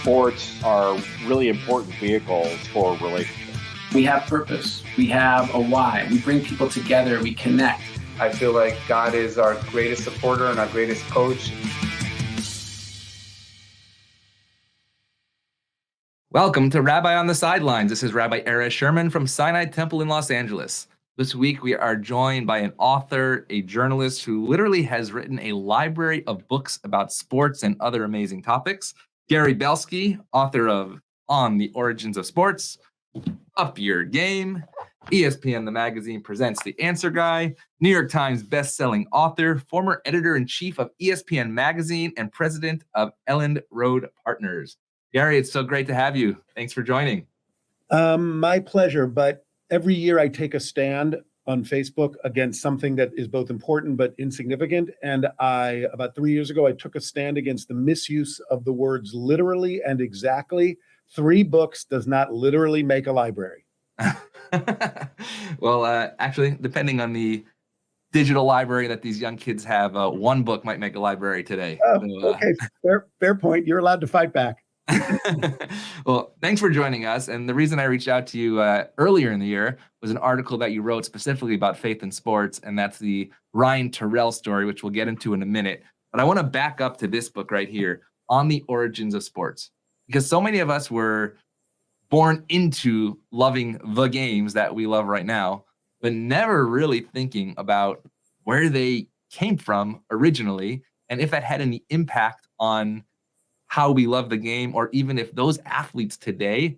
sports are really important vehicles for relationships. We have purpose. We have a why. We bring people together. We connect. I feel like God is our greatest supporter and our greatest coach. Welcome to Rabbi on the Sidelines. This is Rabbi Erez Sherman from Sinai Temple in Los Angeles. This week, we are joined by an author, a journalist who literally has written a library of books about sports and other amazing topics. Gary Belsky, author of On the Origins of Sports, Up Your Game, ESPN the Magazine Presents The Answer Guy, New York Times Bestselling author, former editor-in-chief of ESPN Magazine, and president of Elland Road Partners. Gary, it's so great to have you. Thanks for joining. My pleasure, but every year I take a stand on Facebook against something that is both important but insignificant. And about 3 years ago, I took a stand against the misuse of the words literally and exactly. 3 books does not literally make a library. Well, actually, depending on the digital library that these young kids have, 1 book might make a library today. Okay, fair point. You're allowed to fight back. Well, thanks for joining us. And the reason I reached out to you earlier in the year was an article that you wrote specifically about faith in sports, and that's the Ryan Terrell story, which we'll get into in a minute. But I want to back up to this book right here, On the Origins of Sports, because so many of us were born into loving the games that we love right now, but never really thinking about where they came from originally, and if that had any impact on how we love the game, or even if those athletes today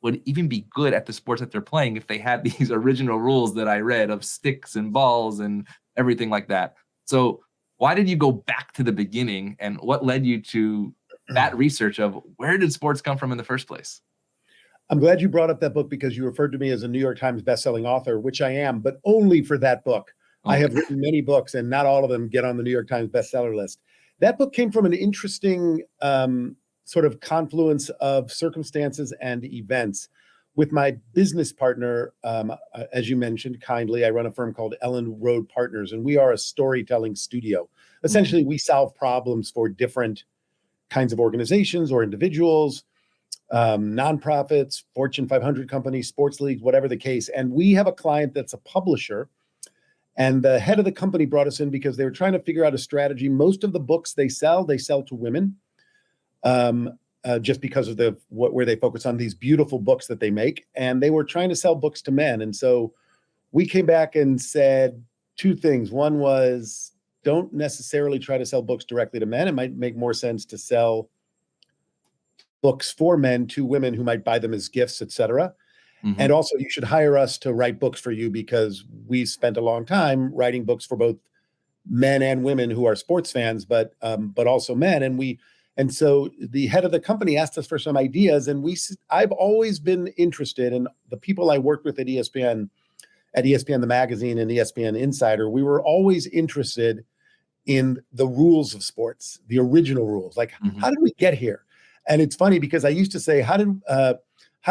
would even be good at the sports that they're playing if they had these original rules that I read of sticks and balls and everything like that. So why did you go back to the beginning, and what led you to that research of where did sports come from in the first place? I'm glad you brought up that book because you referred to me as a New York Times bestselling author, which I am, but only for that book. I have written many books, and not all of them get on the New York Times bestseller list. That book came from an interesting sort of confluence of circumstances and events. With my business partner, as you mentioned kindly, I run a firm called Elland Road Partners, and we are a storytelling studio. Essentially, we solve problems for different kinds of organizations or individuals, nonprofits, Fortune 500 companies, sports leagues, whatever the case. And we have a client that's a publisher. And the head of the company brought us in because they were trying to figure out a strategy. Most of the books they sell to women, just because of where they focus on these beautiful books that they make. And they were trying to sell books to men. And so we came back and said 2 things. One was, don't necessarily try to sell books directly to men. It might make more sense to sell books for men to women who might buy them as gifts, et cetera. Mm-hmm. And also, you should hire us to write books for you because we spent a long time writing books for both men and women who are sports fans, but also men. And so the head of the company asked us for some ideas, and I've always been interested in the people I worked with at ESPN the Magazine and ESPN Insider. We were always interested in the rules of sports, the original rules. Like, How did we get here? And it's funny because I used to say, how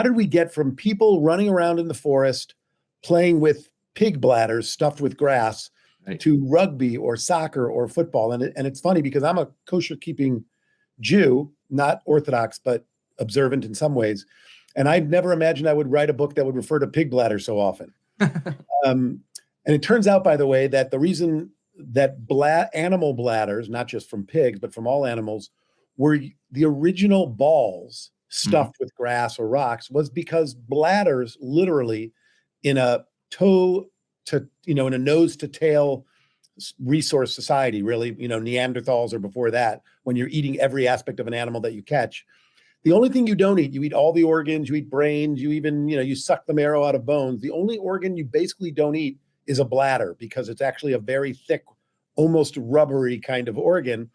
did we get from people running around in the forest playing with pig bladders stuffed with grass to rugby or soccer or football? And it's funny because I'm a kosher keeping Jew, not Orthodox, but observant in some ways. And I'd never imagined I would write a book that would refer to pig bladder so often. And it turns out, by the way, that the reason that animal bladders, not just from pigs, but from all animals, were the original balls stuffed with grass or rocks was because bladders literally in a in a nose to tail resource society, really, Neanderthals or before that, when you're eating every aspect of an animal that you catch. The only thing you don't eat, you eat all the organs, you eat brains, you even, you suck the marrow out of bones. The only organ you basically don't eat is a bladder because it's actually a very thick, almost rubbery kind of organ.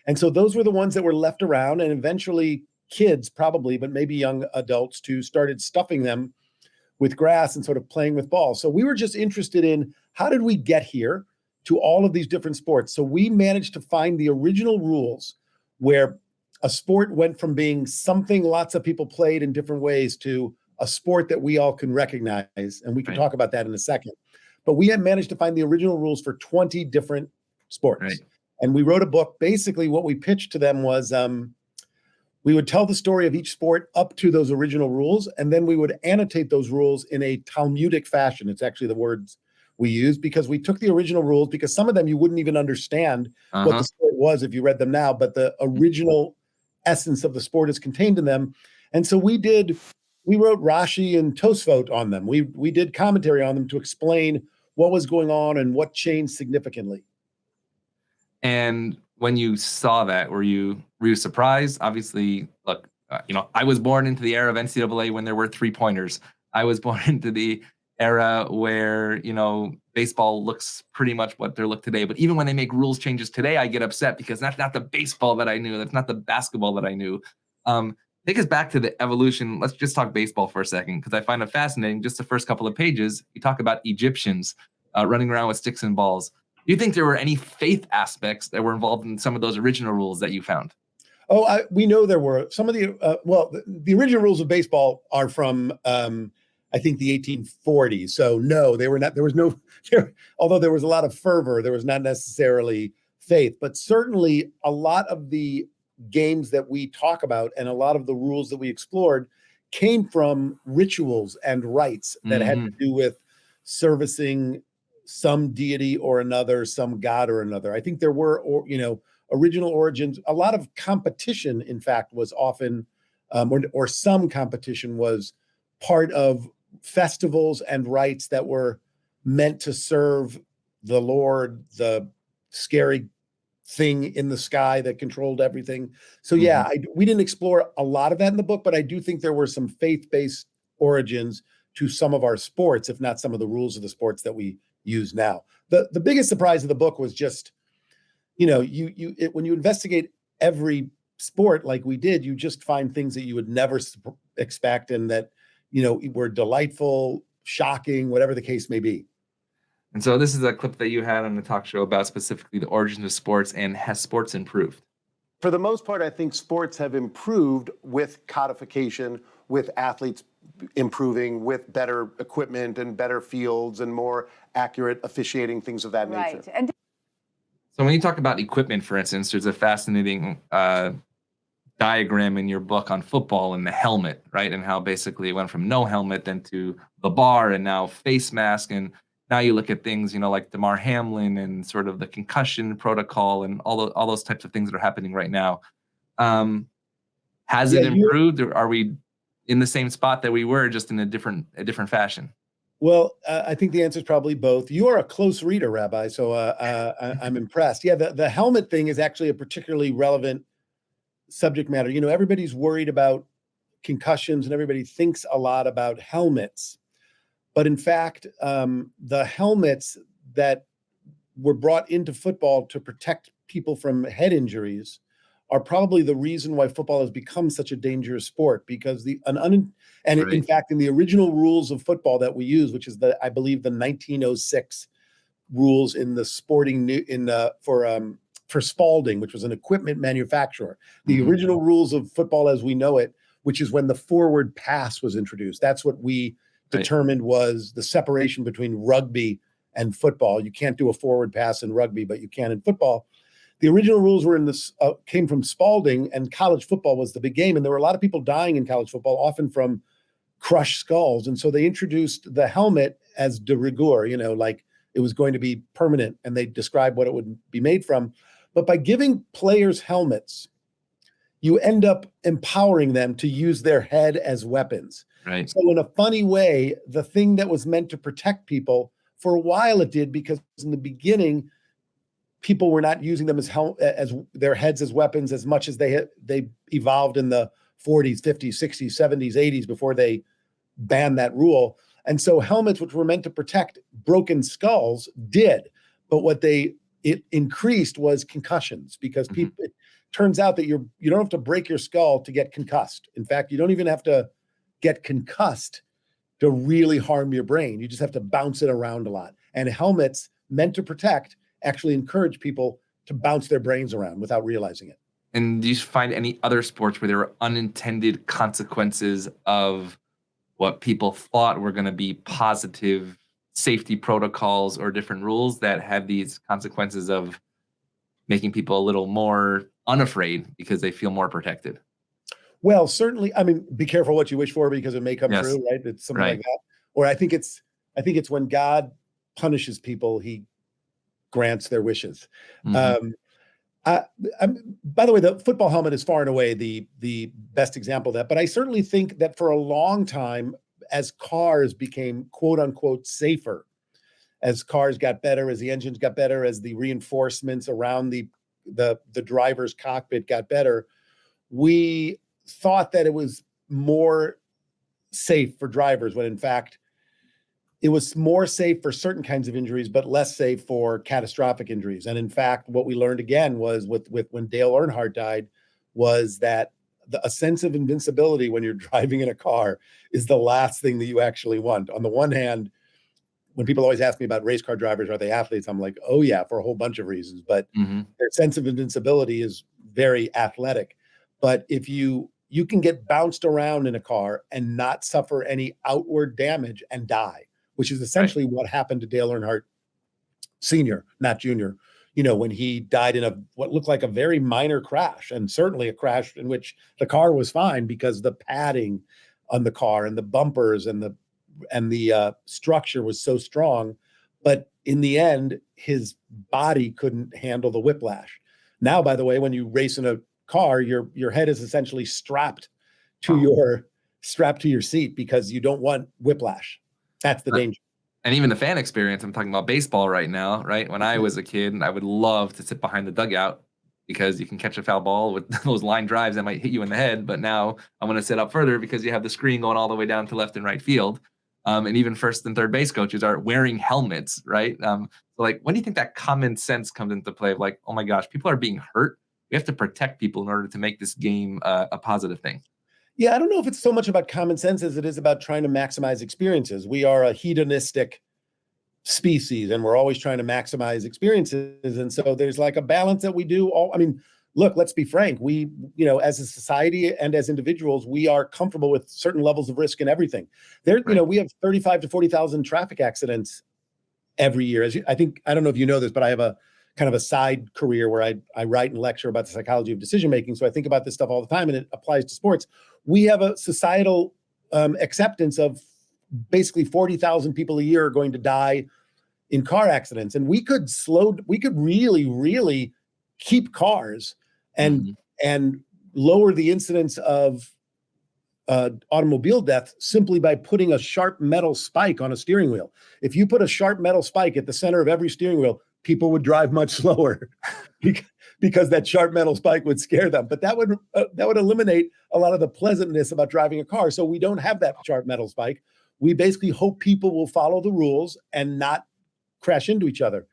And so those were the ones that were left around, and eventually kids probably, but maybe young adults too, started stuffing them with grass and sort of playing with balls. So we were just interested in how did we get here to all of these different sports? So we managed to find the original rules where a sport went from being something lots of people played in different ways to a sport that we all can recognize. And we can talk about that in a second. But we had managed to find the original rules for 20 different sports. Right. And we wrote a book. Basically, what we pitched to them was, We would tell the story of each sport up to those original rules, and then we would annotate those rules in a Talmudic fashion. It's actually the words we use, because we took the original rules, because some of them you wouldn't even understand what the sport was if you read them now, but the original essence of the sport is contained in them. And so we wrote Rashi and Tosfot on them. We did commentary on them to explain what was going on and what changed significantly. And when you saw that, were you surprised? Obviously, look, I was born into the era of NCAA when there were 3-pointers. I was born into the era where, baseball looks pretty much what they look today. But even when they make rules changes today, I get upset because that's not the baseball that I knew. That's not the basketball that I knew. Take us back to the evolution. Let's just talk baseball for a second, because I find it fascinating. Just the first couple of pages, you talk about Egyptians running around with sticks and balls. Do you think there were any faith aspects that were involved in some of those original rules that you found? Oh, we know there were some of the the original rules of baseball are from I think the 1840s. So no, they were not. There was no. Although there was a lot of fervor, there was not necessarily faith, but certainly a lot of the games that we talk about and a lot of the rules that we explored came from rituals and rites that had to do with servicing some deity or another, some god or another. I think there were, original origins. A lot of competition, in fact, was often, or some competition was part of festivals and rites that were meant to serve the Lord, the scary thing in the sky that controlled everything. So yeah, we didn't explore a lot of that in the book, but I do think there were some faith-based origins to some of our sports, if not some of the rules of the sports that we use now. The biggest surprise of the book was just, when you investigate every sport like we did, you just find things that you would never expect, and that, were delightful, shocking, whatever the case may be. And so this is a clip that you had on the talk show about specifically the origins of sports, and has sports improved? For the most part, I think sports have improved with codification, with athletes improving, with better equipment and better fields and more accurate officiating, things of that nature. Right. And so when you talk about equipment, for instance, there's a fascinating diagram in your book on football and the helmet, right? And how basically it went from no helmet then to the bar and now face mask. And now you look at things, like Damar Hamlin and sort of the concussion protocol and all those types of things that are happening right now. Has it improved, or are we in the same spot that we were, just in a different fashion? Well, I think the answer is probably both. You are a close reader, Rabbi, so I'm impressed. Yeah, the helmet thing is actually a particularly relevant subject matter. Everybody's worried about concussions and everybody thinks a lot about helmets. But in fact, the helmets that were brought into football to protect people from head injuries are probably the reason why football has become such a dangerous sport, because in fact, in the original rules of football that we use, which is I believe the 1906 rules in the sporting for Spalding, which was an equipment manufacturer, the original rules of football as we know it, which is when the forward pass was introduced. That's what we determined was the separation between rugby and football. You can't do a forward pass in rugby, but you can in football. The original rules were came from Spalding, and college football was the big game. And there were a lot of people dying in college football, often from crushed skulls. And so they introduced the helmet as de rigueur, like it was going to be permanent, and they described what it would be made from. But by giving players helmets, you end up empowering them to use their head as weapons. Right. So in a funny way, the thing that was meant to protect people, for a while it did, because in the beginning, people were not using them as their heads as weapons as much as they evolved in the 40s, 50s, 60s, 70s, 80s before they banned that rule. And so helmets, which were meant to protect broken skulls, did. But what it increased was concussions, because people, it turns out that you don't have to break your skull to get concussed. In fact, you don't even have to get concussed to really harm your brain. You just have to bounce it around a lot. And helmets meant to protect actually encourage people to bounce their brains around without realizing it. And do you find any other sports where there were unintended consequences of what people thought were going to be positive safety protocols or different rules that had these consequences of making people a little more unafraid because they feel more protected? Well, certainly, I mean, be careful what you wish for because it may come Yes. true, right? It's something Right. like that. Or I think it's when God punishes people, he grants their wishes. Mhm. I, by the way, the football helmet is far and away the best example of that. But I certainly think that for a long time, as cars became quote unquote safer, as cars got better, as the engines got better, as the reinforcements around the driver's cockpit got better, we thought that it was more safe for drivers when in fact it was more safe for certain kinds of injuries, but less safe for catastrophic injuries. And in fact, what we learned again was with when Dale Earnhardt died, was that a sense of invincibility when you're driving in a car is the last thing that you actually want. On the one hand, when people always ask me about race car drivers, are they athletes? I'm like, oh yeah, for a whole bunch of reasons. But Mhm. their sense of invincibility is very athletic. But if you can get bounced around in a car and not suffer any outward damage and die, which is essentially what happened to Dale Earnhardt Sr., not Jr., when he died in what looked like a very minor crash, and certainly a crash in which the car was fine because the padding on the car and the bumpers and the structure was so strong. But in the end, his body couldn't handle the whiplash. Now, by the way, when you race in a car, your head is essentially strapped to your seat because you don't want whiplash. That's the danger. And even the fan experience, I'm talking about baseball right now, right? When I was a kid, I would love to sit behind the dugout because you can catch a foul ball with those line drives that might hit you in the head. But now I'm going to sit up further because you have the screen going all the way down to left and right field. And even first and third base coaches are wearing helmets, right? So like, when do you think that common sense comes into play of like, oh my gosh, people are being hurt. We have to protect people in order to make this game a positive thing. Yeah, I don't know if it's so much about common sense as it is about trying to maximize experiences. We are a hedonistic species and we're always trying to maximize experiences. And so there's like a balance that we do all. I mean, look, let's be frank. We, as a society and as individuals, we are comfortable with certain levels of risk in everything. We have 35 to 40,000 traffic accidents every year. I don't know if you know this, but I have a kind of a side career where I write and lecture about the psychology of decision making. So I think about this stuff all the time and it applies to sports. We have a societal acceptance of basically 40,000 people a year are going to die in car accidents. And we could really, really keep cars and lower the incidence of automobile death simply by putting a sharp metal spike on a steering wheel. If you put a sharp metal spike at the center of every steering wheel, people would drive much slower because that sharp metal spike would scare them. But that would eliminate a lot of the pleasantness about driving a car. So we don't have that sharp metal spike. We basically hope people will follow the rules and not crash into each other.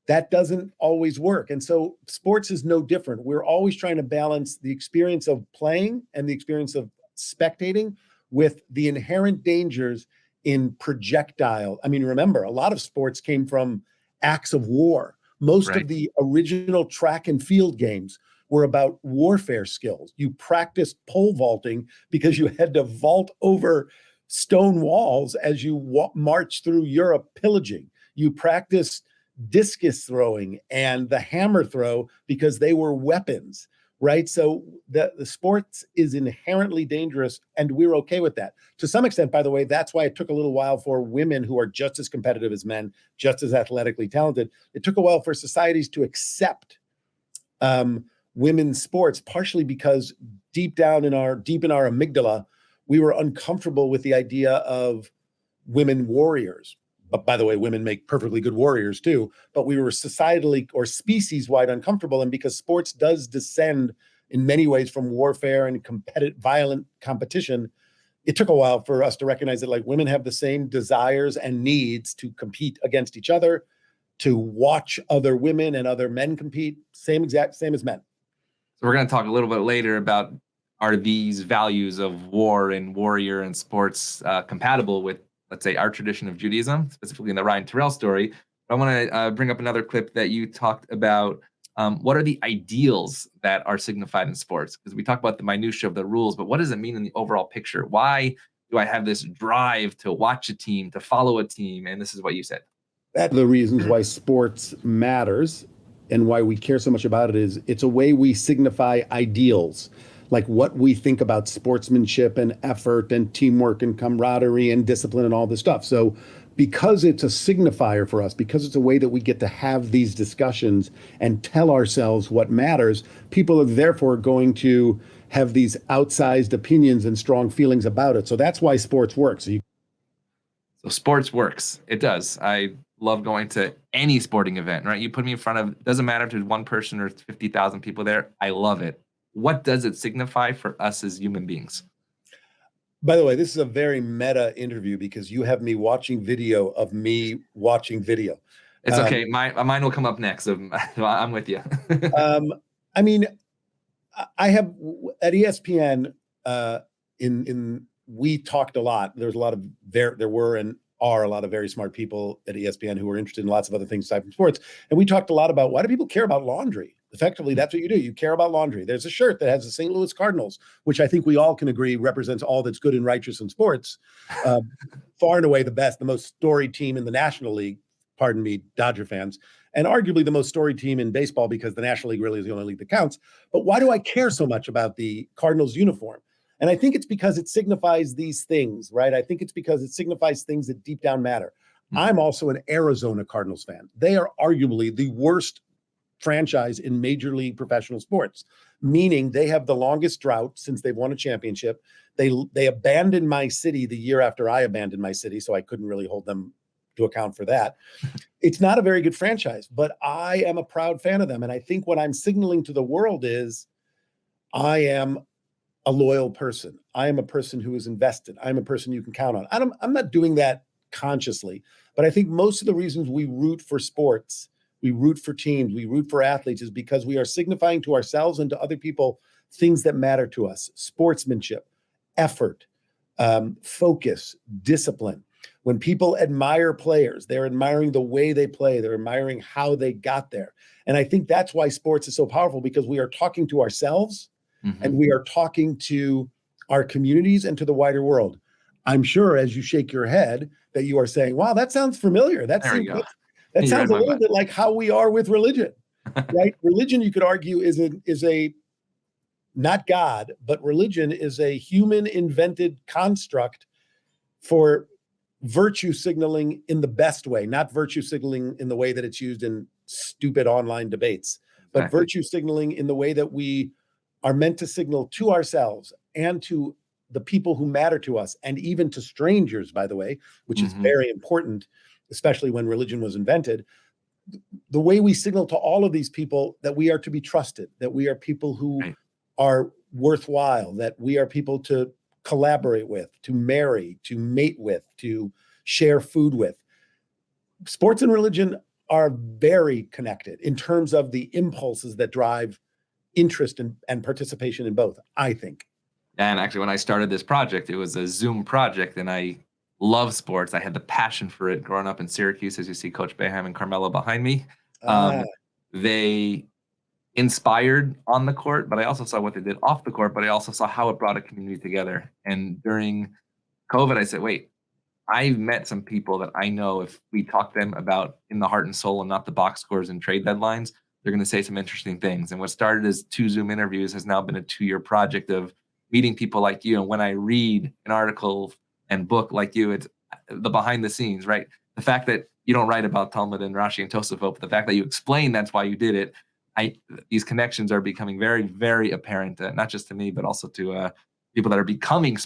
That doesn't always work. And so sports is no different. We're always trying to balance the experience of playing and the experience of spectating with the inherent dangers in projectile. I mean, remember, a lot of sports came from acts of war. Most of the original track and field games were about warfare skills. You practiced pole vaulting because you had to vault over stone walls as you march through Europe pillaging. You practiced discus throwing and the hammer throw because they were weapons, right? So the sports is inherently dangerous and we're okay with that. To some extent, by the way, that's why it took a little while for women who are just as competitive as men, just as athletically talented. It took a while for societies to accept women's sports, partially because deep in our amygdala, we were uncomfortable with the idea of women warriors. But by the way, women make perfectly good warriors too. But we were societally or species-wide uncomfortable. And because sports does descend in many ways from warfare and violent competition, it took a while for us to recognize that like women have the same desires and needs to compete against each other, to watch other women and other men compete, same as men. So we're going to talk a little bit later about, are these values of war and warrior and sports compatible with, let's say, our tradition of Judaism, specifically in the Ryan Terrell story. I want to bring up another clip that you talked about. What are the ideals that are signified in sports? Because we talk about the minutia of the rules, but what does it mean in the overall picture? Why do I have this drive to watch a team, to follow a team? And this is what you said. That's the reasons why sports matters and why we care so much about it is it's a way we signify ideals. like what we think about sportsmanship and effort and teamwork and camaraderie and discipline and all this stuff. So because it's a signifier for us, because it's a way that we get to have these discussions and tell ourselves what matters, people are therefore going to have these outsized opinions and strong feelings about it. So that's why sports works. So sports works. It does. I love going to any sporting event, right? You put me in front of, doesn't matter if there's one person or 50,000 people there. I love it. What does it signify for us as human beings? By the way, this is a very meta interview because you have me watching video of me watching video. It's okay. Mine will come up next. So I'm with you. I mean, I have at ESPN we talked a lot. There's a lot of there were and are a lot of very smart people at ESPN who are interested in lots of other things aside from sports. And we talked a lot about why do people care about laundry? Effectively, that's what you do. You care about laundry. There's a shirt that has the St. Louis Cardinals, which I think we all can agree represents all that's good and righteous in sports. Far and away the best, the most storied team in the National League, pardon me, Dodger fans, and arguably the most storied team in baseball because the National League really is the only league that counts. But why do I care so much about the Cardinals uniform? And I think it's because it signifies these things, right? I think it's because it signifies things that deep down matter. I'm also an Arizona Cardinals fan. They are arguably the worst franchise in Major League professional sports, meaning they have the longest drought since they've won a championship. They abandoned my city the year after I abandoned my city, so I couldn't really hold them to account for that. It's not a very good franchise, but I am a proud fan of them. And I think what I'm signaling to the world is I am a loyal person. I am a person who is invested. I'm a person you can count on. I'm not doing that consciously, but I think most of the reasons we root for sports, we root for teams, we root for athletes is because we are signifying to ourselves and to other people things that matter to us: sportsmanship, effort, focus, discipline. When people admire players, they're admiring the way they play, they're admiring how they got there. And I think that's why sports is so powerful, because we are talking to ourselves and we are talking to our communities and to the wider world. I'm sure as you shake your head that you are saying, wow, that sounds familiar. That sounds a little bit like how we are with religion, right? Religion, you could argue, is a not God, but religion is a human invented construct for virtue signaling in the best way, not virtue signaling in the way that it's used in stupid online debates, but virtue signaling in the way that we are meant to signal to ourselves and to the people who matter to us, and even to strangers, by the way, which is very important, especially when religion was invented. The way we signal to all of these people that we are to be trusted, that we are people who are worthwhile, that we are people to collaborate with, to marry, to mate with, to share food with. Sports and religion are very connected in terms of the impulses that drive interest and participation in both, I think. And actually, when I started this project, it was a Zoom project, and I love sports. I had the passion for it growing up in Syracuse, as you see Coach Boeheim and Carmelo behind me. They inspired on the court, but I also saw what they did off the court, but I also saw how it brought a community together. And during COVID, I said, wait, I've met some people that I know if we talk to them about in the heart and soul and not the box scores and trade deadlines, they're going to say some interesting things. And what started as 2 Zoom interviews has now been a 2-year project of meeting people like you. And when I read an article and book like you, it's the behind the scenes, right? The fact that you don't write about Talmud and Rashi and Tosafot, but the fact that you explain that's why you did it, these connections are becoming very, very apparent, not just to me, but also to people that are becoming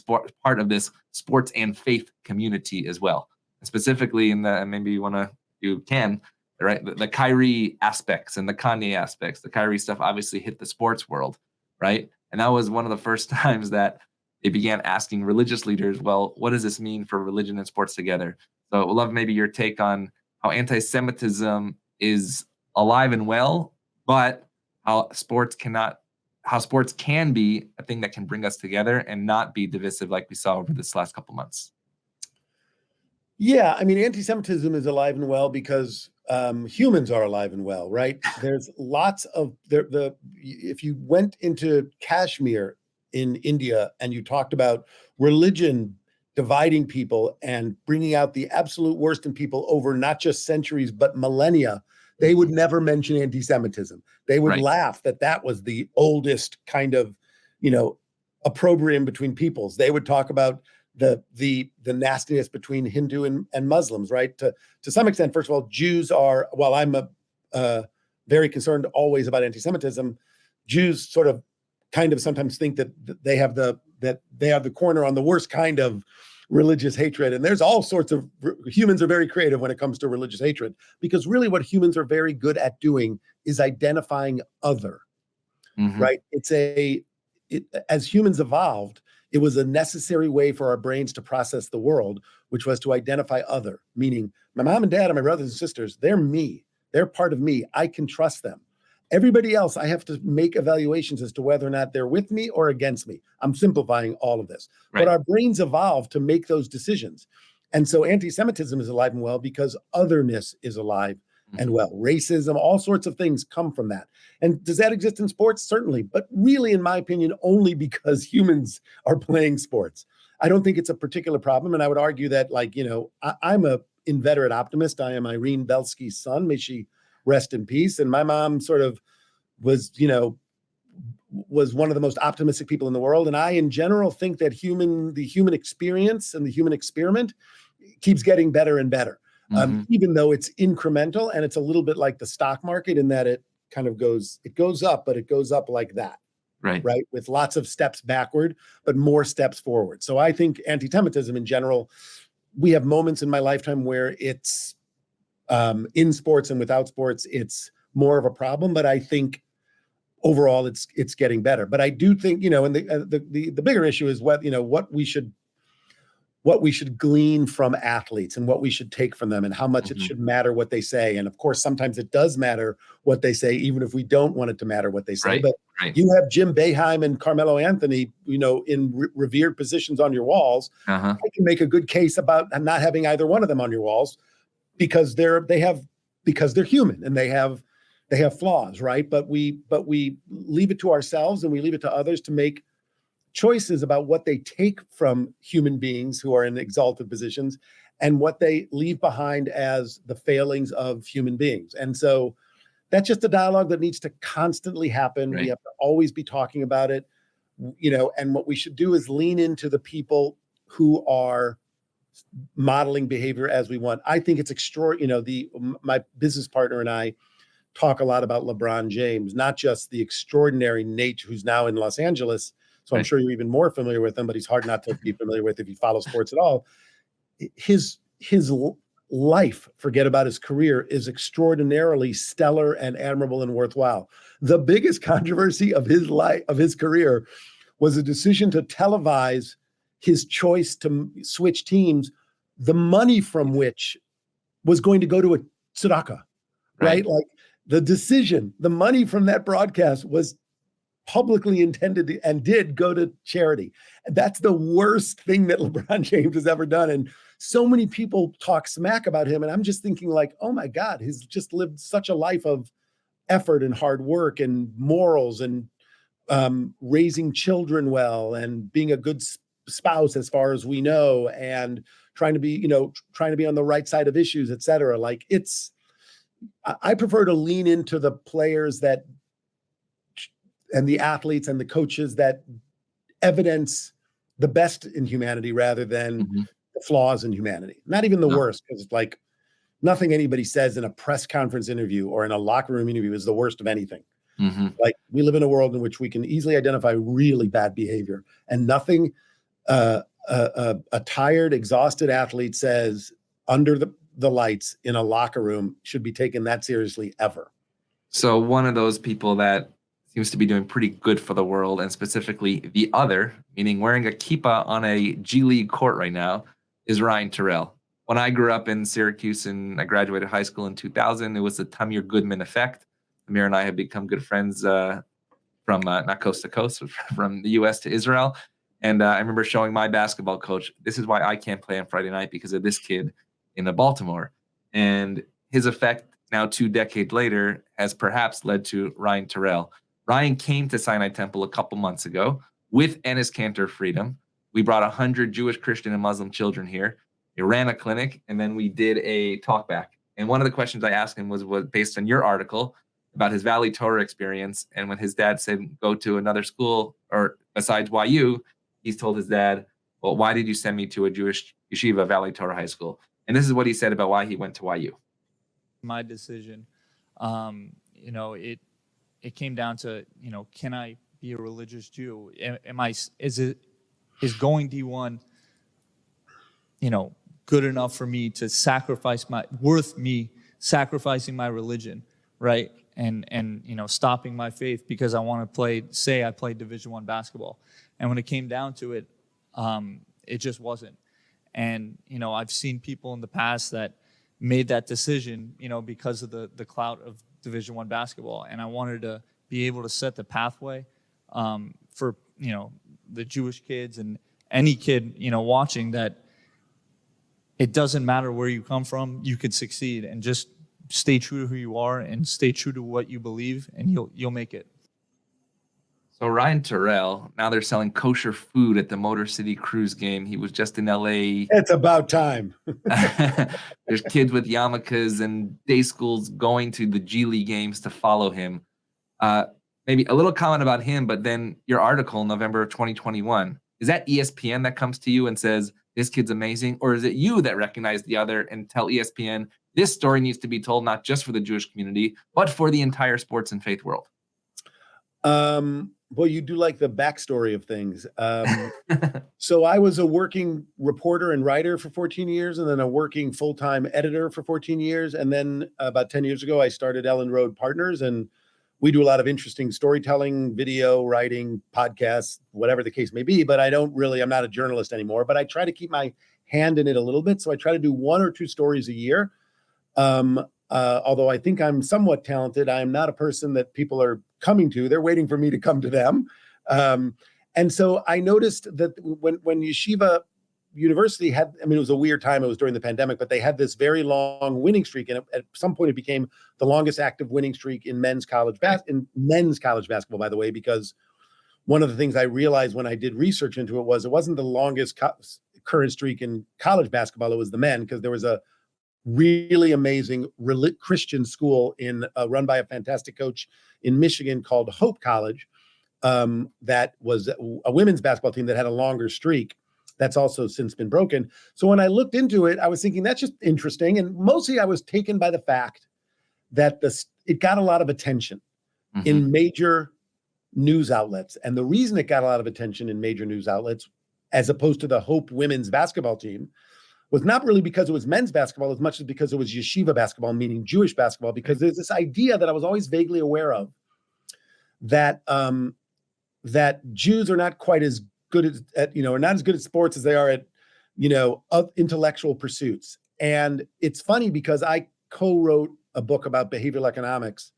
part of this sports and faith community as well. And specifically in the, maybe you can, right? The Kyrie aspects and the Kanye aspects. The Kyrie stuff obviously hit the sports world, right? And that was one of the first times that they began asking religious leaders, well, what does this mean for religion and sports together? So we'd love maybe your take on how anti-Semitism is alive and well, but how sports can be a thing that can bring us together and not be divisive like we saw over this last couple months. Yeah, I mean, anti-Semitism is alive and well because humans are alive and well, right? There's lots of if you went into Kashmir in India and you talked about religion dividing people and bringing out the absolute worst in people over not just centuries but millennia, they would never mention anti-Semitism. They would laugh that was the oldest kind of you know, opprobrium between peoples. They would talk about the nastiness between Hindu and Muslims, right? To some extent, first of all, Jews are, while I'm very concerned always about anti-Semitism, Jews sort of kind of sometimes think that they have the corner on the worst kind of religious hatred. And there's all sorts of, humans are very creative when it comes to religious hatred, because really what humans are very good at doing is identifying other, right? As humans evolved, it was a necessary way for our brains to process the world, which was to identify other, meaning my mom and dad and my brothers and sisters, they're me. They're part of me. I can trust them. Everybody else, I have to make evaluations as to whether or not they're with me or against me. I'm simplifying all of this. Right. But our brains evolved to make those decisions. And so anti-Semitism is alive and well because otherness is alive and well. Racism, all sorts of things come from that. And does that exist in sports? Certainly. But really, in my opinion, only because humans are playing sports. I don't think it's a particular problem. And I would argue that, like, you know, I'm a inveterate optimist. I am Irene Belsky's son. May she rest in peace. And my mom sort of was, you know, was one of the most optimistic people in the world. And I, in general, think that the human experience and the human experiment keeps getting better and better, even though it's incremental, and it's a little bit like the stock market in that it kind of goes up, but it goes up like that. Right. With lots of steps backward, but more steps forward. So I think anti-Semitism in general, we have moments in my lifetime where it's in sports and without sports, it's more of a problem. But I think overall it's getting better. But I do think, you know, and the bigger issue is what we should glean from athletes and what we should take from them and how much it should matter what they say. And of course, sometimes it does matter what they say, even if we don't want it to matter what they say. But you have Jim Boeheim and Carmelo Anthony, you know, in revered positions on your walls. I can make a good case about not having either one of them on your walls because they're human and they have flaws, right? But we leave it to ourselves and we leave it to others to make choices about what they take from human beings who are in exalted positions and what they leave behind as the failings of human beings. And so that's just a dialogue that needs to constantly happen. We have to always be talking about it, you know, and what we should do is lean into the people who are modeling behavior as we want. I think it's extraordinary. You know, my business partner and I talk a lot about LeBron James, not just the extraordinary nature, who's now in Los Angeles. So I'm sure you're even more familiar with him, but he's hard not to be familiar with if you follow sports at all. His life, forget about his career, is extraordinarily stellar and admirable and worthwhile. The biggest controversy of his life, of his career, was a decision to televise his choice to switch teams, the money from which was going to go to a tzedakah, right? Like the decision, the money from that broadcast was publicly intended and did go to charity. That's the worst thing that LeBron James has ever done. And so many people talk smack about him. And I'm just thinking like, oh my God, he's just lived such a life of effort and hard work and morals and raising children well and being a good spouse as far as we know and trying to be on the right side of issues, et cetera. Like I prefer to lean into the players that and the athletes and the coaches that evidence the best in humanity rather than the flaws in humanity. Not even the worst, because it's like nothing anybody says in a press conference interview or in a locker room interview is the worst of anything. Like we live in a world in which we can easily identify really bad behavior, and nothing a tired, exhausted athlete says under the lights in a locker room should be taken that seriously ever. So one of those people that seems to be doing pretty good for the world, and specifically the other, meaning wearing a kippah on a G League court right now, is Ryan Terrell. When I grew up in Syracuse and I graduated high school in 2000, it was the Tamir Goodman effect. Tamir and I have become good friends from not coast to coast, but from the U.S. to Israel. And I remember showing my basketball coach, this is why I can't play on Friday night because of this kid in Baltimore. And his effect now 2 decades later has perhaps led to Ryan Terrell. Ryan came to Sinai Temple a couple months ago with Enes Kanter Freedom. We brought 100 Jewish, Christian, and Muslim children here. We ran a clinic, and then we did a talk back. And one of the questions I asked him was based on your article about his Valley Torah experience. And when his dad said, go to another school, but besides YU, he's told his dad, well, why did you send me to a Jewish yeshiva, Valley Torah High School? And this is what he said about why he went to YU. My decision, it came down to, can I be a religious Jew? Is going D1, good enough for me to worth me sacrificing my religion, right? And stopping my faith because I want to I played Division I basketball. And when it came down to it, it just wasn't. And, I've seen people in the past that made that decision, because of the clout of Division I basketball. And I wanted to be able to set the pathway for, the Jewish kids and any kid, watching, that it doesn't matter where you come from, you could succeed, and just stay true to who you are and stay true to what you believe, and you'll make it. So Ryan Terrell, now they're selling kosher food at the Motor City Cruise game. He was just in LA. It's about time. There's kids with yarmulkes and day schools going to the G League games to follow him. Maybe a little comment about him, but then your article in November of 2021. Is that ESPN that comes to you and says, this kid's amazing? Or is it you that recognize the other and tell ESPN, this story needs to be told not just for the Jewish community, but for the entire sports and faith world? Well, you do like the backstory of things. So I was a working reporter and writer for 14 years, and then a working full-time editor for 14 years. And then about 10 years ago, I started Ellen Road Partners, and we do a lot of interesting storytelling, video, writing, podcasts, whatever the case may be. But I'm not a journalist anymore, but I try to keep my hand in it a little bit. So I try to do 1 or 2 stories a year. Although I think I'm somewhat talented, I'm not a person that people are coming to. They're waiting for me to come to them. And so I noticed that when Yeshiva University had, it was a weird time. It was during the pandemic, but they had this very long winning streak. And at some point it became the longest active winning streak in men's college basketball, by the way, because one of the things I realized when I did research into it wasn't the longest current streak in college basketball. It was the men, because there was a really amazing Christian school run by a fantastic coach in Michigan called Hope College. That was a women's basketball team that had a longer streak. That's also since been broken. So when I looked into it, I was thinking that's just interesting. And mostly I was taken by the fact that it got a lot of attention in major news outlets. And the reason it got a lot of attention in major news outlets, as opposed to the Hope women's basketball team, was not really because it was men's basketball as much as because it was yeshiva basketball, meaning Jewish basketball, because there's this idea that I was always vaguely aware of that that Jews are not quite as good are not as good at sports as they are at, of intellectual pursuits. And it's funny because I co-wrote a book about behavioral economics.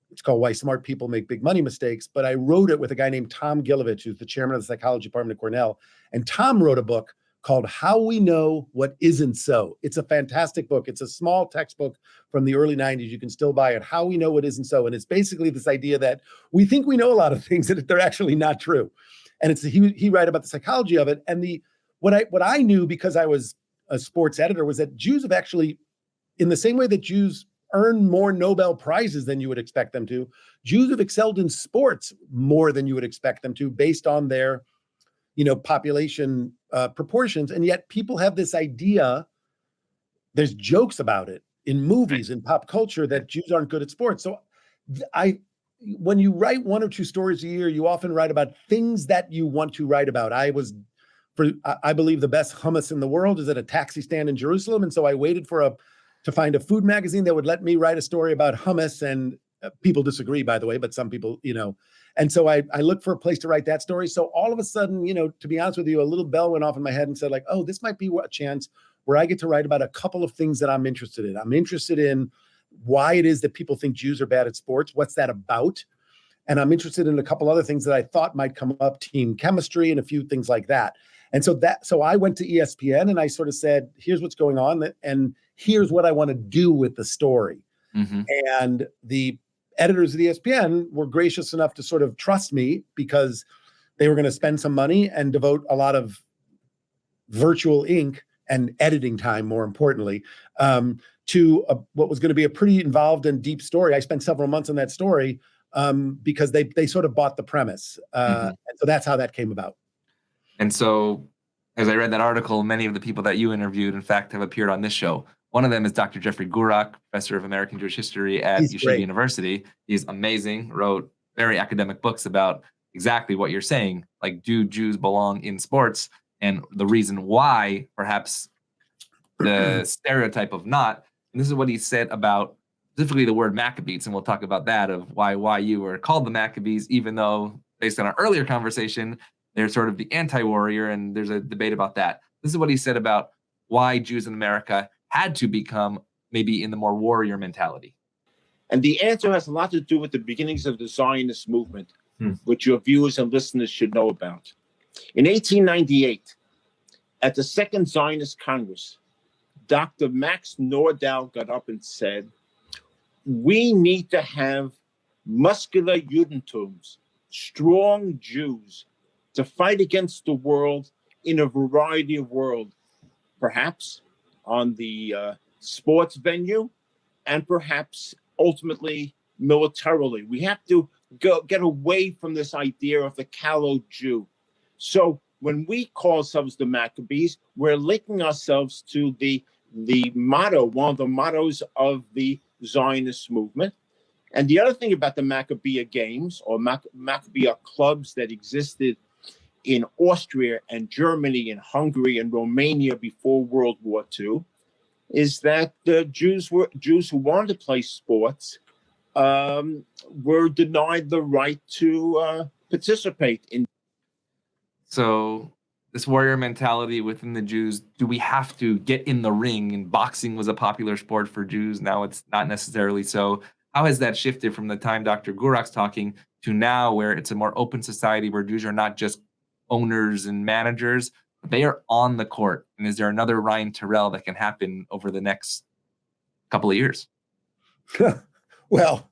It's called Why Smart People Make Big Money Mistakes. But I wrote it with a guy named Tom Gilovich, who's the chairman of the psychology department at Cornell. And Tom wrote a book called How We Know What Isn't So. It's a fantastic book. It's a small textbook from the early 90s. You can still buy it. How We Know What Isn't So. And it's basically this idea that we think we know a lot of things that they're actually not true. And he write about the psychology of it. And what I knew, because I was a sports editor, was that Jews have actually, in the same way that Jews earn more Nobel Prizes than you would expect them to, Jews have excelled in sports more than you would expect them to, based on their population proportions. And yet people have this idea, there's jokes about it in movies and pop culture, that Jews aren't good at sports. So when you write 1 or 2 stories a year, you often write about things that you want to write about. I believe the best hummus in the world is at a taxi stand in Jerusalem. And so I waited to find a food magazine that would let me write a story about hummus. And people disagree, by the way, but some people, and so I looked for a place to write that story. So all of a sudden, to be honest with you, a little bell went off in my head and said, like, oh, this might be a chance where I get to write about a couple of things that I'm interested in. I'm interested in why it is that people think Jews are bad at sports. What's that about? And I'm interested in a couple other things that I thought might come up, team chemistry and a few things like that. And so I went to ESPN and I sort of said, here's what's going on, and here's what I want to do with the story. And the editors of ESPN were gracious enough to sort of trust me, because they were going to spend some money and devote a lot of virtual ink and editing time, more importantly, to what was going to be a pretty involved and deep story. I spent several months on that story because they sort of bought the premise. And so that's how that came about. And so, as I read that article, many of the people that you interviewed, in fact, have appeared on this show. One of them is Dr. Jeffrey Gurak, professor of American Jewish history at He's Yeshiva great. University. He's amazing, wrote very academic books about exactly what you're saying, like, do Jews belong in sports? And the reason why, perhaps the stereotype of not. And this is what he said about specifically the word Maccabees, and we'll talk about that, of why you were called the Maccabees, even though, based on our earlier conversation, they're sort of the anti-warrior, and there's a debate about that. This is what he said about why Jews in America had to become maybe in the more warrior mentality. And the answer has a lot to do with the beginnings of the Zionist movement, which your viewers and listeners should know about. In 1898, at the Second Zionist Congress, Dr. Max Nordau got up and said, we need to have muscular Judentums, strong Jews, to fight against the world in a variety of worlds, perhaps on the sports venue, and perhaps ultimately militarily. We have to get away from this idea of the callow Jew. So when we call ourselves the Maccabees, we're linking ourselves to the motto, one of the mottos of the Zionist movement. And the other thing about the Maccabean Games, or Maccabean clubs that existed in Austria and Germany and Hungary and Romania before World War II, is that the Jews who wanted to play sports were denied the right to participate in. So this warrior mentality within the Jews, do we have to get in the ring? And boxing was a popular sport for Jews. Now it's not necessarily so. How has that shifted from the time Dr. Gurak's talking to now, where it's a more open society where Jews are not just owners and managers, but they are on the court? And is there another Ryan Terrell that can happen over the next couple of years? Well,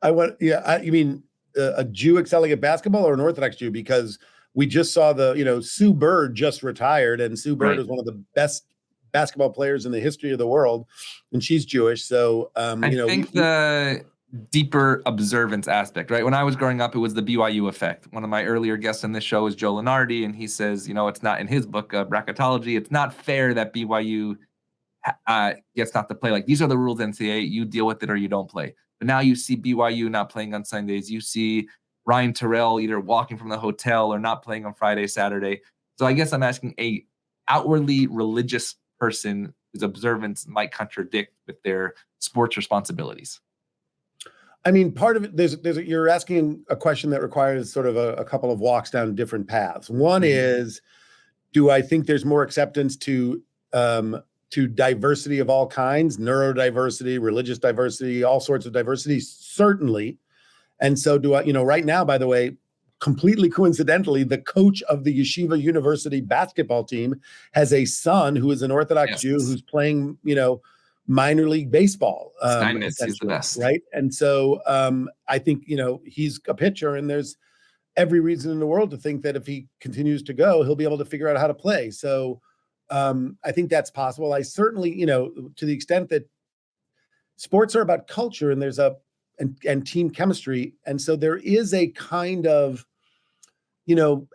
you mean a Jew excelling at basketball or an Orthodox Jew? Because we just saw Sue Bird just retired, and Sue Bird is one of the best basketball players in the history of the world, and she's Jewish. So I think the deeper observance aspect, right? When I was growing up, it was the BYU effect. One of my earlier guests on this show is Joe Lenardi, and he says, it's not in his book, Bracketology, it's not fair that BYU gets not to play. Like, these are the rules, NCAA, you deal with it or you don't play. But now you see BYU not playing on Sundays. You see Ryan Terrell either walking from the hotel or not playing on Friday, Saturday. So I guess I'm asking a outwardly religious person whose observance might contradict with their sports responsibilities. I mean, part of it, you're asking a question that requires sort of a couple of walks down different paths. One is, do I think there's more acceptance to diversity of all kinds, neurodiversity, religious diversity, all sorts of diversity? Certainly. And so do I, right now, by the way, completely coincidentally, the coach of the Yeshiva University basketball team has a son who is an Orthodox Jew who's playing, minor league baseball. He's the best. Right. And so I think, he's a pitcher, and there's every reason in the world to think that if he continues to go, he'll be able to figure out how to play. So I think that's possible. I certainly, to the extent that sports are about culture, and there's and team chemistry. And so there is a kind of,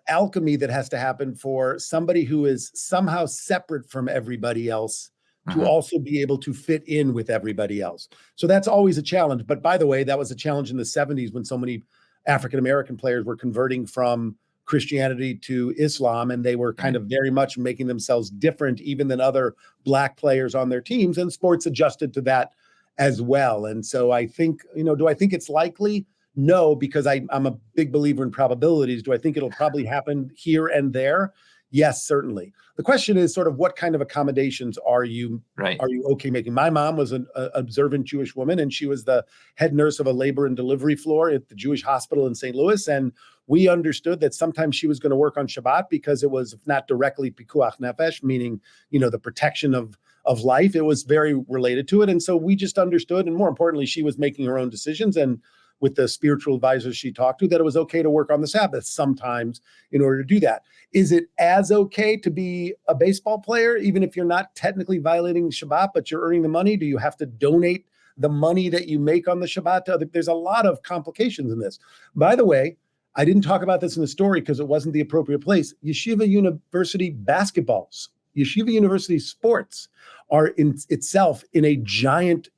alchemy that has to happen for somebody who is somehow separate from everybody else to also be able to fit in with everybody else. So that's always a challenge. But by the way, that was a challenge in the 70s when so many African-American players were converting from Christianity to Islam, and they were kind of very much making themselves different even than other Black players on their teams, and sports adjusted to that as well. And so I think, do I think it's likely? No, because I'm a big believer in probabilities. Do I think it'll probably happen here and there? Yes, certainly. The question is sort of what kind of accommodations are you okay making? My mom was an observant Jewish woman, and she was the head nurse of a labor and delivery floor at the Jewish hospital in St. Louis. And we understood that sometimes she was going to work on Shabbat because it was not directly pikuach nefesh, meaning, the protection of life. It was very related to it. And so we just understood. And more importantly, she was making her own decisions. And with the spiritual advisors she talked to, that it was okay to work on the Sabbath sometimes in order to do that. Is it as okay to be a baseball player, even if you're not technically violating Shabbat, but you're earning the money? Do you have to donate the money that you make on the Shabbat. There's a lot of complications in this. By the way, I didn't talk about this in the story because it wasn't the appropriate place. Yeshiva University basketballs, Yeshiva University sports are in itself in a giant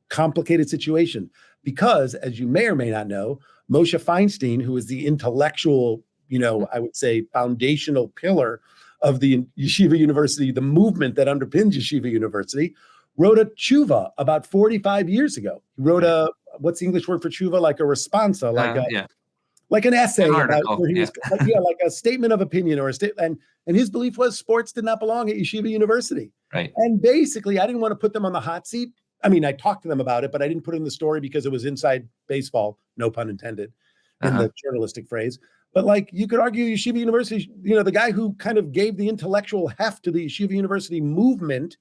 complicated situation because, as you may or may not know, Moshe Feinstein, who is the intellectual, I would say foundational pillar of the Yeshiva University, the movement that underpins Yeshiva University, wrote a tshuva about 45 years ago. He wrote what's the English word for tshuva? Like a responsa, like an essay about where he was, like a statement of opinion or a statement. And his belief was sports did not belong at Yeshiva University. Right. And basically, I didn't want to put them on the hot seat. I mean, I talked to them about it, but I didn't put it in the story because it was inside baseball, no pun intended, in the journalistic phrase. But like you could argue Yeshiva University, the guy who kind of gave the intellectual heft to the Yeshiva University movement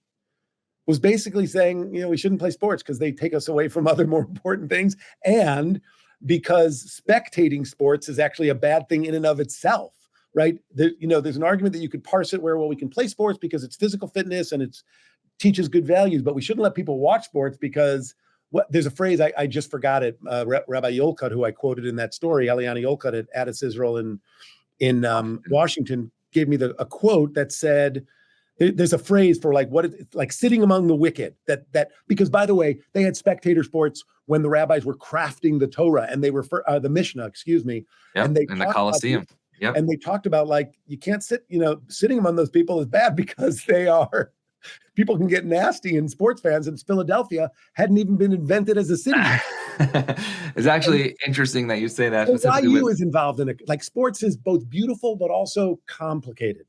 was basically saying, we shouldn't play sports because they take us away from other more important things. And because spectating sports is actually a bad thing in and of itself, right? There's an argument that you could parse it where, well, we can play sports because it's physical fitness and it teaches good values, but we shouldn't let people watch sports because there's a phrase, I just forgot it. Rabbi Yolkut, who I quoted in that story, Eliana Yolkut at Addis Israel in Washington, gave me a quote that said, there's a phrase for like sitting among the wicked that because by the way, they had spectator sports when the rabbis were crafting the Torah and they refer the Mishnah, and they in the Colosseum. And they talked about you can't sitting among those people is bad because people can get nasty and sports fans, and Philadelphia hadn't even been invented as a city. It's actually interesting that you say that. YU is involved in it. Like sports is both beautiful, but also complicated.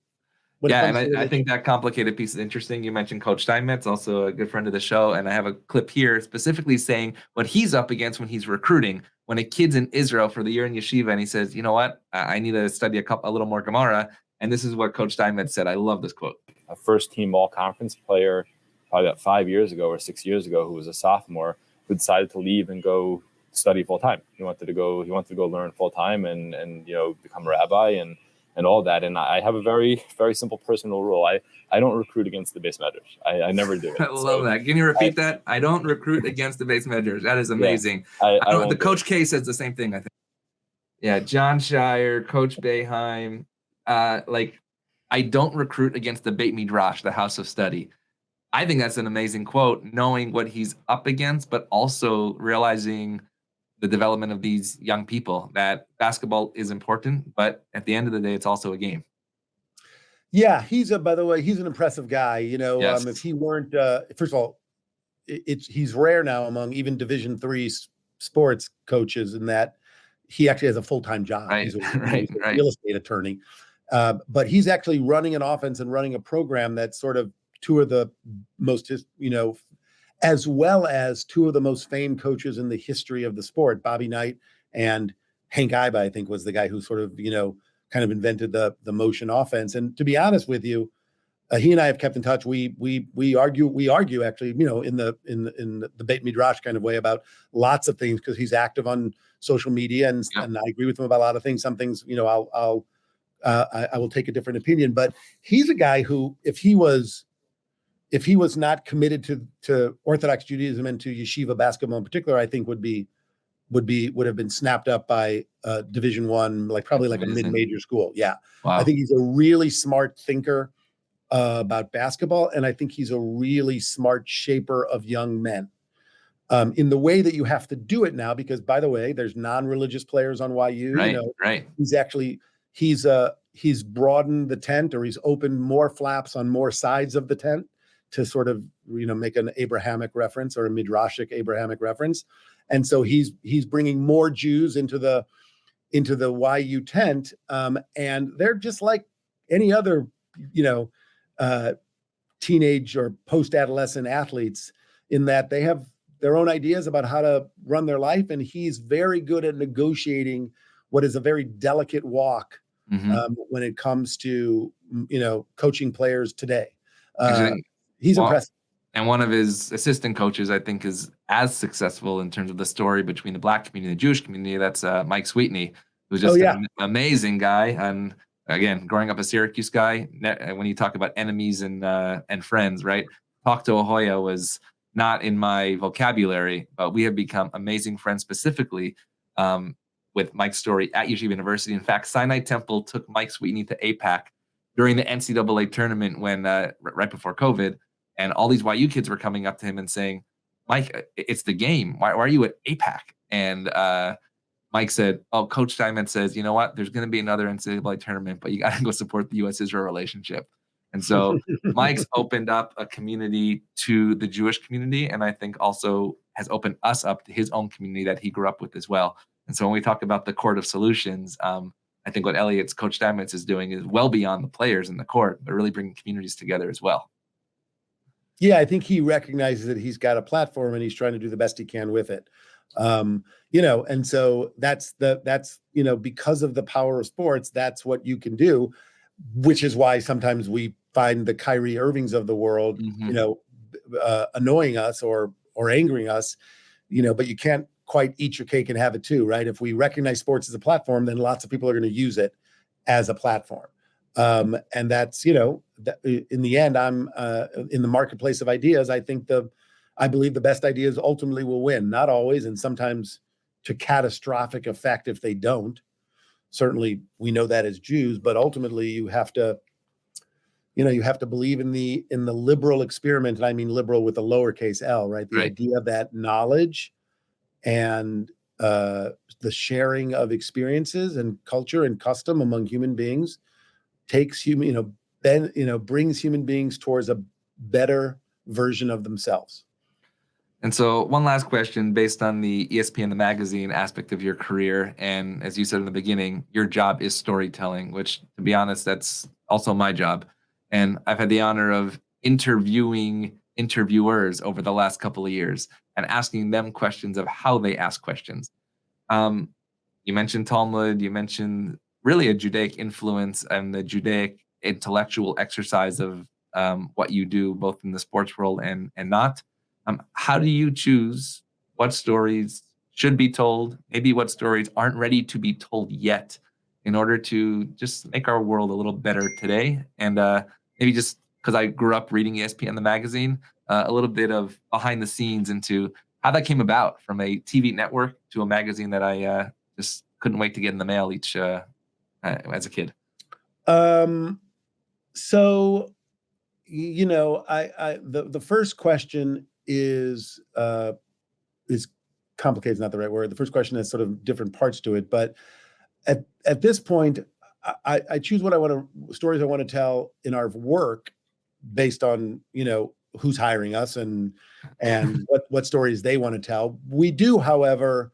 I think that complicated piece is interesting. You mentioned Coach Steinmetz, also a good friend of the show, and I have a clip here specifically saying what he's up against when he's recruiting. When a kid's in Israel for the year in yeshiva, and he says, "You know what? I need to study a little more Gemara." And this is what Coach Steinmetz said. I love this quote. A first-team all-conference player, probably about 5 years ago or 6 years ago, who was a sophomore, who decided to leave and go study full-time. He wanted to go learn full-time and become a rabbi and all that. And I have a very, very simple personal rule. I don't recruit against the base measures. I never do it. I love that. Can you repeat that? I don't recruit against the base measures. That is amazing. Yeah, the Coach K says the same thing, I think. Yeah, John Shire, Coach Boeheim. I don't recruit against the Beit Midrash, the house of study. I think that's an amazing quote, knowing what he's up against, but also realizing the development of these young people, that basketball is important, but at the end of the day, it's also a game. Yeah, by the way, he's an impressive guy. Yes. If he weren't, first of all, he's rare now among even Division III sports coaches in that he actually has a full-time job. Right, he's a real estate attorney. But he's actually running an offense and running a program that's sort of two of the most, as well as two of the most famed coaches in the history of the sport, Bobby Knight and Hank Iba, I think was the guy who sort of, kind of invented the motion offense. And to be honest with you, he and I have kept in touch. We argue actually, in the Beit Midrash kind of way about lots of things because he's active on social media and I agree with him about a lot of things. Some things, I will take a different opinion, but he's a guy who, if he was not committed to Orthodox Judaism and to yeshiva basketball in particular, I think would have been snapped up by Division I, probably like a mid-major school. Yeah. Wow. I think he's a really smart thinker about basketball, and I think he's a really smart shaper of young men in the way that you have to do it now, because by the way, there's non-religious players on YU. Right. He's broadened the tent, or he's opened more flaps on more sides of the tent to sort of, make an Abrahamic reference or a Midrashic Abrahamic reference. And so he's bringing more Jews into the YU tent. And they're just like any other, teenage or post-adolescent athletes in that they have their own ideas about how to run their life. And he's very good at negotiating what is a very delicate walk when it comes to, coaching players today. He's impressive. And one of his assistant coaches, I think, is as successful in terms of the story between the Black community and the Jewish community. That's Mike Sweetney, who's just an amazing guy. And again, growing up a Syracuse guy, when you talk about enemies and friends, right? Talk to Ahoya was not in my vocabulary, but we have become amazing friends specifically with Mike's story at Yeshiva University. In fact, Sinai Temple took Mike Sweetney to APAC during the NCAA tournament when right before COVID, and all these YU kids were coming up to him and saying, Mike, it's the game. Why are you at APAC? And Mike said, oh, Coach Steinmetz says, you know what? There's going to be another NCAA tournament, but you got to go support the U.S.-Israel relationship. And so Mike's opened up a community to the Jewish community, and I think also has opened us up to his own community that he grew up with as well. And so when we talk about the court of solutions, I think what Elliot's Coach Steinmetz is doing is well beyond the players in the court, but really bringing communities together as well. Yeah, I think he recognizes that he's got a platform and he's trying to do the best he can with it. And so that's because of the power of sports, that's what you can do, which is why sometimes we find the Kyrie Irvings of the world, annoying us or angering us, but you can't quite eat your cake and have it too, right? If we recognize sports as a platform, then lots of people are going to use it as a platform. And that's, in the end, I'm in the marketplace of ideas. I believe the best ideas ultimately will win, not always, and sometimes to catastrophic effect if they don't. Certainly we know that as Jews, but ultimately you have to believe in the liberal experiment. And I mean liberal with a lowercase L, right? The idea that knowledge and the sharing of experiences and culture and custom among human beings brings human beings towards a better version of themselves. And so one last question based on the ESPN, the magazine aspect of your career. And as you said in the beginning, your job is storytelling, which, to be honest, that's also my job. And I've had the honor of interviewing interviewers over the last couple of years and asking them questions of how they ask questions. You mentioned Talmud, you mentioned really a Judaic influence and the Judaic intellectual exercise of what you do both in the sports world and not. How do you choose what stories should be told, maybe what stories aren't ready to be told yet, in order to just make our world a little better today? And maybe just because I grew up reading ESPN, the magazine, a little bit of behind the scenes into how that came about from a TV network to a magazine that I just couldn't wait to get in the mail each as a kid. So, the first question is complicated is not the right word. The first question has sort of different parts to it, but at this point, I choose stories I want to tell in our work based on, who's hiring us and what stories they want to tell. We do, however,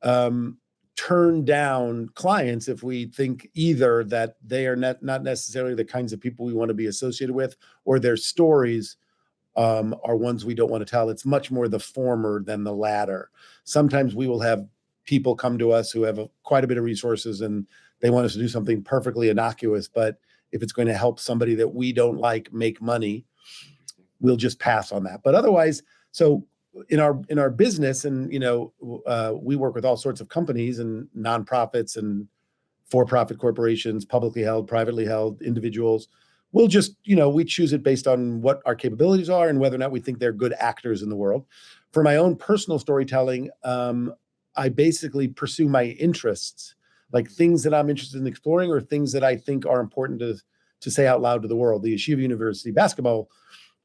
turn down clients if we think either that they are not necessarily the kinds of people we want to be associated with, or their stories are ones we don't want to tell. It's much more the former than the latter. Sometimes we will have people come to us who have quite a bit of resources and they want us to do something perfectly innocuous, but if it's going to help somebody that we don't like make money, we'll just pass on that. But otherwise, so in our business, and we work with all sorts of companies and nonprofits and for-profit corporations, publicly held, privately held, individuals. We'll just, we choose it based on what our capabilities are and whether or not we think they're good actors in the world. For my own personal storytelling, I basically pursue my interests, like things that I'm interested in exploring or things that I think are important to say out loud to the world. The Yeshiva University basketball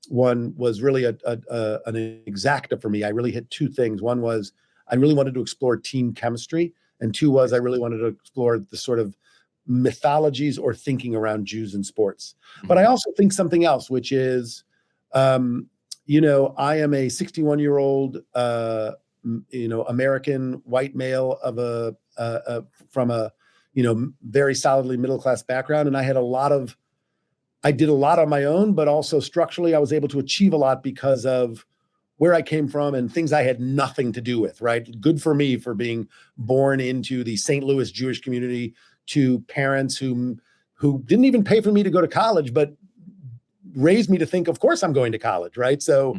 one was really an exacta for me. I really hit two things. One was I really wanted to explore team chemistry, and two was I really wanted to explore the sort of mythologies or thinking around Jews in sports. Mm-hmm. But I also think something else, which is, I am a 61-year-old, American white male from a, very solidly middle-class background. And I did a lot on my own, but also structurally, I was able to achieve a lot because of where I came from and things I had nothing to do with, right? Good for me for being born into the St. Louis Jewish community, to parents who didn't even pay for me to go to college, but raised me to think, of course I'm going to college, right? So,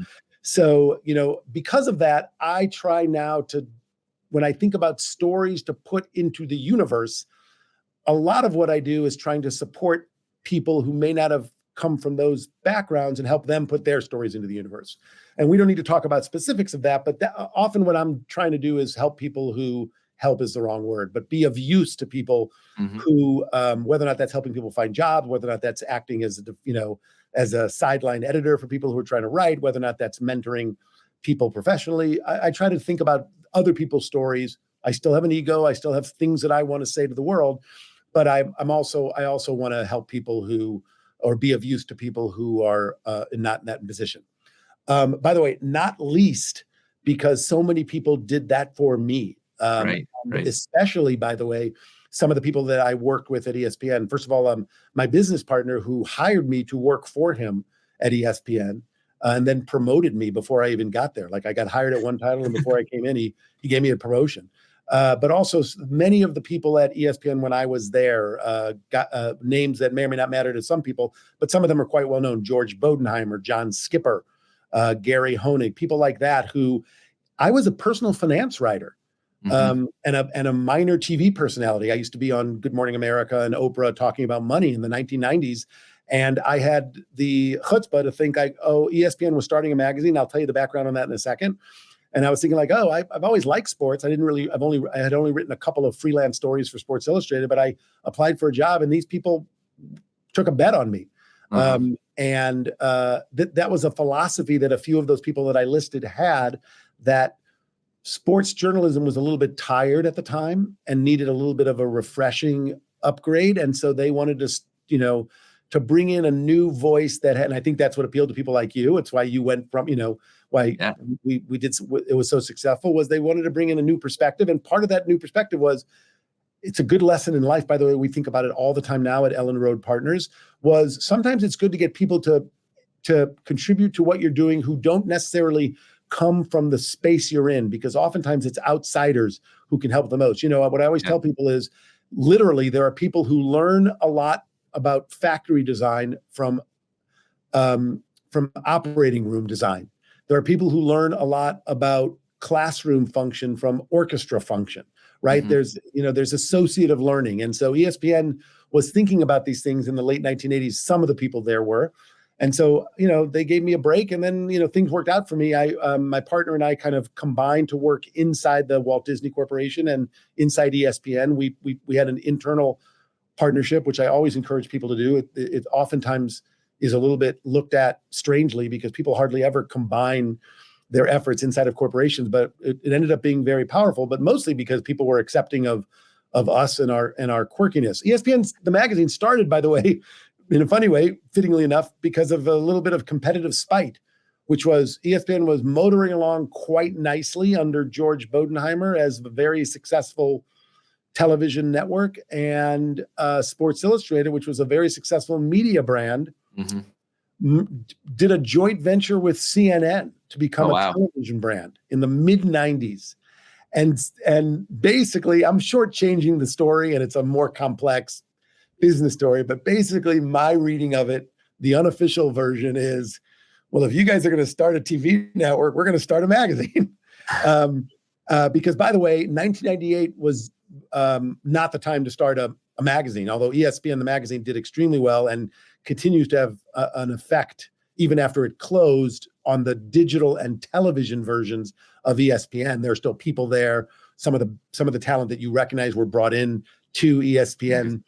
because of that, I try now to, when I think about stories to put into the universe, a lot of what I do is trying to support people who may not have come from those backgrounds and help them put their stories into the universe. And we don't need to talk about specifics of that, but often what I'm trying to do is help people who, help is the wrong word, but be of use to people who, whether or not that's helping people find jobs, whether or not that's acting as as a sideline editor for people who are trying to write, whether or not that's mentoring people professionally. I try to think about other people's stories. I still have an ego. I still have things that I want to say to the world, but I also want to help people who, or be of use to people who are not in that position. By the way, not least because so many people did that for me. Right. Especially, by the way, some of the people that I worked with at ESPN. First of all, my business partner who hired me to work for him at ESPN and then promoted me before I even got there. Like I got hired at one title, and before I came in, he gave me a promotion. But also many of the people at ESPN when I was there got names that may or may not matter to some people, but some of them are quite well known. George Bodenheimer, John Skipper, Gary Honig, people like that who I was a personal finance writer. And a minor TV personality. I used to be on Good Morning America and Oprah talking about money in the 1990s. And I had the chutzpah to think ESPN was starting a magazine. I'll tell you the background on that in a second. And I was thinking like, I've always liked sports. I had only written a couple of freelance stories for Sports Illustrated, but I applied for a job and these people took a bet on me. That was a philosophy that a few of those people that I listed had, that sports journalism was a little bit tired at the time and needed a little bit of a refreshing upgrade. And so they wanted to bring in a new voice that had, and I think that's what appealed to people like you. It's why you went from, we did, it was so successful, was they wanted to bring in a new perspective. And part of that new perspective was, it's a good lesson in life, by the way, we think about it all the time now at Ellen Road Partners, was sometimes it's good to get people to contribute to what you're doing who don't necessarily come from the space you're in, because oftentimes it's outsiders who can help the most. What I always tell people is literally there are people who learn a lot about factory design from operating room design. There are people who learn a lot about classroom function from orchestra function, right? There's associative learning. And so ESPN was thinking about these things in the late 1980s. Some of the people there were. And so, they gave me a break, and then, things worked out for me. My partner and I kind of combined to work inside the Walt Disney Corporation and inside ESPN. We had an internal partnership, which I always encourage people to do. It oftentimes is a little bit looked at strangely because people hardly ever combine their efforts inside of corporations, but it ended up being very powerful, but mostly because people were accepting of us and our quirkiness. ESPN, the magazine, started, by the way, in a funny way, fittingly enough, because of a little bit of competitive spite, which was ESPN was motoring along quite nicely under George Bodenheimer as a very successful television network, and Sports Illustrated, which was a very successful media brand, did a joint venture with CNN to become a television brand in the mid-90s. And basically, I'm shortchanging the story, and it's a more complex business story, but basically my reading of it, the unofficial version is, well, if you guys are going to start a TV network, we're going to start a magazine. Because, by the way, 1998 was not the time to start a magazine, although ESPN, the magazine, did extremely well and continues to have an effect even after it closed on the digital and television versions of ESPN. There are still people there. Some of the talent that you recognize were brought in to ESPN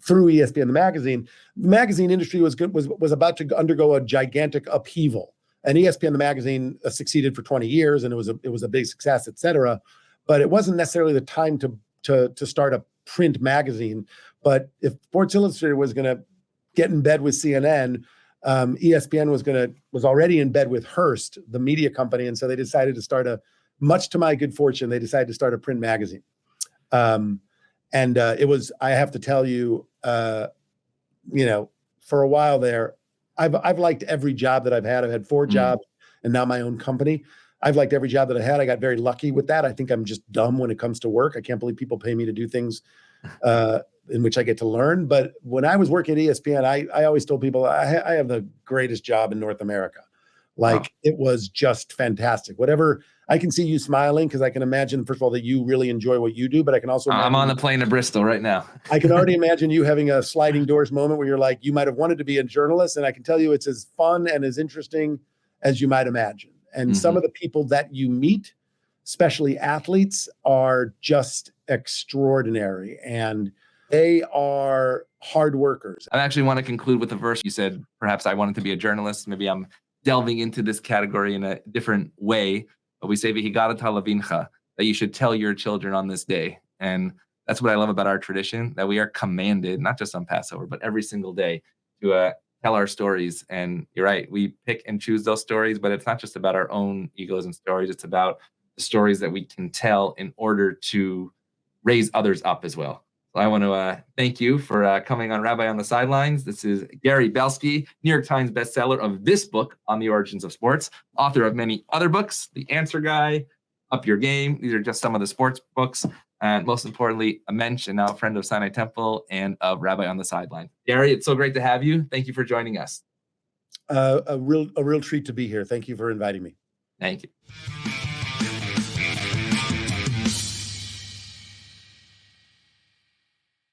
through ESPN, the magazine. The magazine industry was about to undergo a gigantic upheaval, and ESPN, the magazine, succeeded for 20 years, and it was a big success, et cetera. But it wasn't necessarily the time to start a print magazine. But if Sports Illustrated was going to get in bed with CNN, ESPN was already in bed with Hearst, the media company, and so they decided to start much to my good fortune, they decided to start a print magazine. It was, I have to tell you, for a while there, I've liked every job that I've had. I've had 4 jobs and now my own company. I've liked every job that I had. I got very lucky with that. I think I'm just dumb when it comes to work. I can't believe people pay me to do things in which I get to learn. But when I was working at ESPN, I always told people I have the greatest job in North America. It was just fantastic. Whatever I can see you smiling because I can imagine, first of all, that you really enjoy what you do, but I can also I'm on the plane to Bristol right now. I can already imagine you having a sliding doors moment where you're like, you might have wanted to be a journalist, and I can tell you it's as fun and as interesting as you might imagine. And some of the people that you meet, especially athletes, are just extraordinary, and they are hard workers. I actually want to conclude with a verse. You said, perhaps I wanted to be a journalist. Maybe I'm delving into this category in a different way. But we say, "V'higarat halavincha," that you should tell your children on this day. And that's what I love about our tradition, that we are commanded, not just on Passover, but every single day to tell our stories. And you're right, we pick and choose those stories, but it's not just about our own egos and stories. It's about the stories that we can tell in order to raise others up as well. So I want to thank you for coming on Rabbi on the Sidelines. This is Gary Belsky, New York Times bestseller of this book on the origins of sports, author of many other books, The Answer Guy, Up Your Game. These are just some of the sports books. And most importantly, a mensch and now a friend of Sinai Temple and of Rabbi on the Sideline. Gary, it's so great to have you. Thank you for joining us. A real treat to be here. Thank you for inviting me. Thank you.